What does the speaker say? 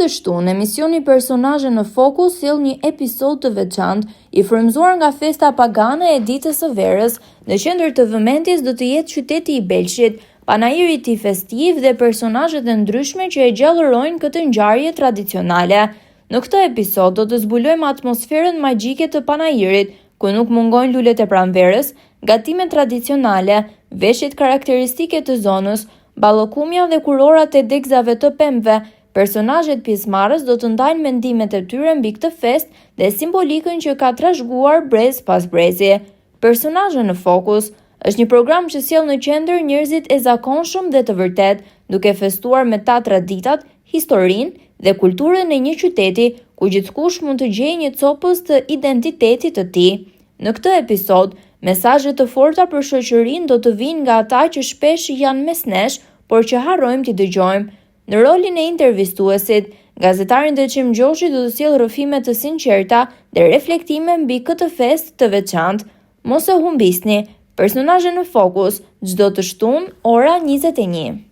të shtunë, emisioni Personazhe në Fokus sjell një episod të veçantë i frymëzuar nga festa pagane e ditës së verës. Në qendër të vëmendjes do të jetë qyteti i Belshit, panajiri i tij festiv dhe personazhet e ndryshme që e gjallërojnë këtë ngjarje tradicionale. Në këtë episod do të zbulojmë atmosferën magjike të panajirit, ku nuk mungojnë lulet e pranverës, gatimet tradicionale, veshjet karakteristike të zonës, ballokumja dhe kurorat e degëzave të pemëve. Personazhet pjesëmarrës do të ndajnë mendimet e tyre mbi këtë festë dhe simbolikën që ka trashëguar brez pas brezi. Personazhe në Fokus është një program që sjell në qendër njerëzit e zakonshëm dhe të vërtet, duke festuar me ta traditat, historinë dhe kulturën e një qyteti ku gjithkush mund të gjejë një copës të identitetit të tij. Në këtë episod, mesazhe të forta për shoqërinë do të vinë nga ata që shpesh janë mes nesh, por që harrojmë t'i dëgjojmë. Në rolin e intervistuesit, gazetari Ndeqim Gjoshi do të sjellë rrëfime të sinqerta dhe reflektime mbi këtë festë të veçantë. Mos e humbisni, Personazhe në Fokus, çdo të shtunë ora 21.